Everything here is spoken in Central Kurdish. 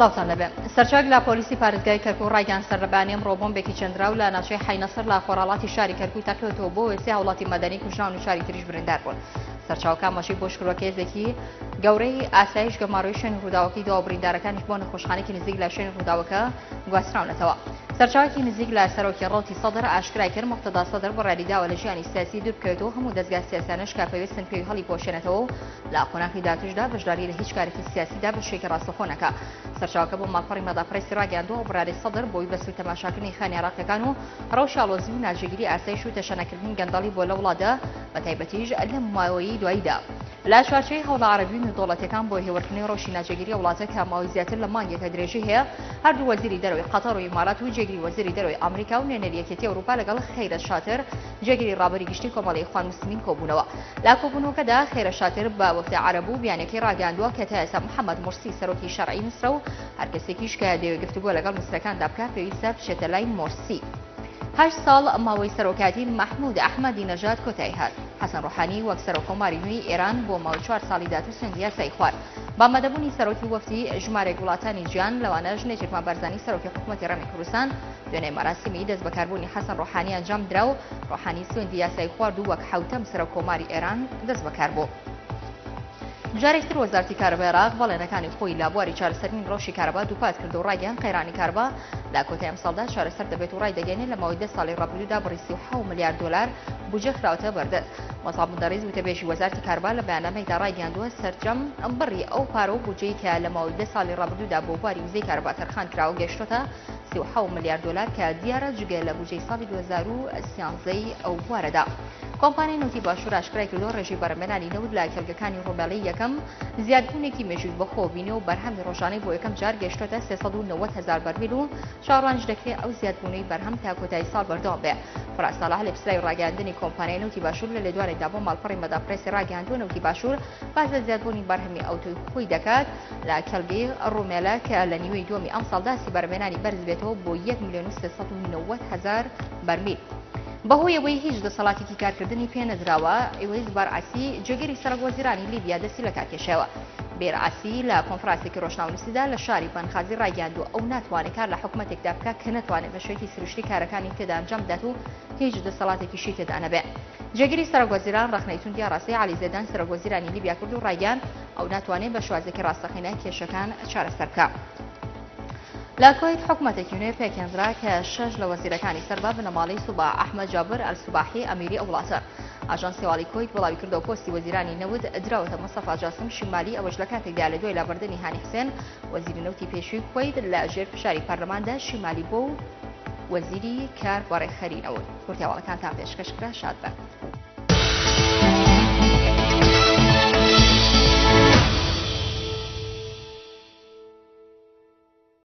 سلااوان لەبێ سەرچاک لە پۆلیسی پارێزگای کەرکوو ڕایگەان سەربانی ئەمڕۆ بۆمبێکی چەندراو لە ناوچەی حینەسەر لە خۆراڵاتی شاری کەرکوو تەقێتەوە بۆ وێسێ هاوڵاتی مەدەنی کوژراون و شاری تریش بریندار بوون. سەرچاوەکە مەشی بۆ شکرۆکێزێکی گەورەی ئاسایش گەماڕۆی شوێنی ڕووداوەکەی داوا بریندارەکانیش بۆ نەخۆشخانەی نزیک لە شوێنی ڕووداوەکە گواستراونەتەوە. سەرچاوێکی نزیک لە سەرۆکی ڕەوتی سەدر ئاشکرای کرد مقتەدا سەدر بە ڕێریداوە لە ژیانی سیاسی دوور بکەوێتەوە هەموو دەستگا سیاسیانەش کە پێویستن پێوی هەڵی پۆشێنێتەوە لە قۆناغی داهاتووشدا بەشداری لە هیچ کارێکی سیاسیدا بە شێوەیەکی ڕاستەخۆنەکە. سەرچاوەکە بۆ ماڵپەڕی مەداپڕێسی ڕاگەیاندووە بڕاری سەدر بۆی بەسوی تەماشاکردنی خانی عێراقیەکان و ڕەوشاڵۆزی و ناجێگیری ئاسایش و تەشەنەکردنی گەندەڵی بۆ لە وڵاتدا بە تایبەتیش لە ماوەیی دواییدا. لە چوارچێی هەوڵە عەرەبی و دەوڵەتەکان بۆ هێوەرکردنی ڕۆژی ناجێگیری وڵاتە کە ماوەی زیاتر لە مانگێکە درێژی هەیە هەردوو وەزیری دەرەوەی قەتەر و ئیمارات و جێگیری وەزیری دەرەوەی ئەمریکا و نوێنەری یەکێتی ئەوروپا لەگەڵ خەیرە شاتر جێگیری ڕابەری گشتی کۆمەڵی ئیخوان موسلیمین کۆبوونەوە. لە کۆبوونەوەکەدا خەیرە شاتر بە وەفدە عەرەب و بیانێکی ڕاگەاندووە کە تا ئێستا محەممەد مورسی سەرۆکی شەرعی میسرە و هەر کەسێکیش کە دەوێت گفتوگۆ لەگەڵ میسرەکاندا بکات پێویستە بچێتە لای مۆرسی. 8 ساڵ ماوەی سەرۆکاتی محمود ئەحمەدی نەژاد کۆتایی هات. حەسەن ڕۆحانی وەک سەرۆکۆماری نوێی ئێران بۆ ماوەی 4 ساڵی داهاتوو سوێندی یاسای خوارد. بامەدەبوونی سەرۆکی وەفدی ژمارەی وڵاتانی گیان لەوانەش نێچێتمان بەرزانی سەرۆکی حکوومەتی ڕەمی کوردستان دوێنێ مەراسیمی دەست بەکاربوونی حەسەن ڕۆحانی ئەنجام درا و ڕۆحانی سوێندی یاسای خوارد و وەک حوتەم سەرۆکۆماری ئێران دەست بەکار بوو. جارێکتر وەزارەتی کارەبای عێراق بەڵێنەکانی خۆی لە بواری چارەسەرین ڕۆژی کارەبا دووپات کرد و ڕایگەیان قەیرانی کارەبا لە کۆتای ئەم ساڵدا چارەسەر دەبێت و ڕای دەگەێنێت لە ماوەی 10 ساڵی ڕابردوودا بڕی 37 ملیار دۆلار بودجە خراوەتە بەردەست. مەساڵ مندەڕیز وتەبێژی وەزارەتی کارەبا لە بەیاننامەیەکدا ڕایگەیاندووە سەرجەم بڕی ئەو پارە و بودجەی کە لە ماوەی 10 ساڵی ڕابردوودا بۆ بواری وزەی کارەبا تەرخان کراوە گەیشتۆتە 37 ملیار دۆلار کە دیارە جگە لە بودجەی ساڵی 2013 ئەو بوارەدا. کۆمپانیای نەوتی باشوور ئاشکرای کردووە ڕێژەی بەرهەمهێنانی نەوت لە کەرگەکانی ڕۆبەڵەی یەکەم زیادبوونێکی مێژووی بەخۆبینێ و بەرهەمی ڕۆژانەی بۆ یەکەم جار گەیشتۆتە 390,000 بەرمیل و چاڕوانش دەکرێت ئەو زیادبوونەی بەرهەم تا کۆتایی ساڵ بەردەوام بێ. فڕاستاڵە لە پسرای ڕاگەاندنی کۆمپانیای نەوتی باشوور لە لێدوانێکدا بۆ ماڵپەڕی مەداپڕێسی ڕاگەاندووە نەوتی باشوور باز لە زیادبوونی بەرهەمی ئەوتۆی خۆی دەکات لە کەلگەی ڕومێلە کە لە نیوەی دووەمی ئەم ساڵدا سی بەرهەمهێنانی بەرز بێتەوە بۆ 1,390,000 بەرمیل. بەهۆی ئەوەی هیچ دەسەڵاتێکی کارکردنی پێ نەدراوە ئێوەی بەرعاسی جێگەری سەرۆکوەزیرانی لیبیا دەستی لە کارکێشەوە. بێرعاسی لە کۆنفرانسێکی ڕۆژناونووسیدا لە شاری بەنخازی ڕایگەاندووە ئەو ناتوانێت کار لە حکوومەتێکدا بکات کە نەتوانێت بە شێوەیەکی سروشتی کارەکانی تێدا ئەنجام بدات و هیچ دەسەڵاتێکیشی تێدا نەبێت. جێگەری سەرۆکوەزیران ڕەخنەی ڕاستی عەلی زەیدان سەرۆکوەزیرانی لیبیا کرد و ڕایگەیاند ئەو ناتوانێت بە شێوازێکی ڕاستەقینە کێشەکان چارەسەر بکات. لە کوێیت حکوومەتێکی نوێ پێکێنرا کە 6 لە وەزیرەکانی سەربا بنەماڵەی سوبا ئەحمەد جابر ئەلسوباحی ئەمیری ئەو وڵاتە. ئاژانسی هەواڵی کۆیت وڵاوی کردەوە پۆستی وەزیرانی نەود دراوەتە مستەفا جاسم شیمالی ئەوەش لە کاتێکدا لە دوای لابەردنی هانی حسێن وەزیری نەوتی پێشووی کۆیت لە ژێر فشاری پەرلەماندا شیمالی بۆ وەزیری کار بەڕێخەرینەوە. کورتیاوەڵەکان تا پێشکەشکرا شاد بن.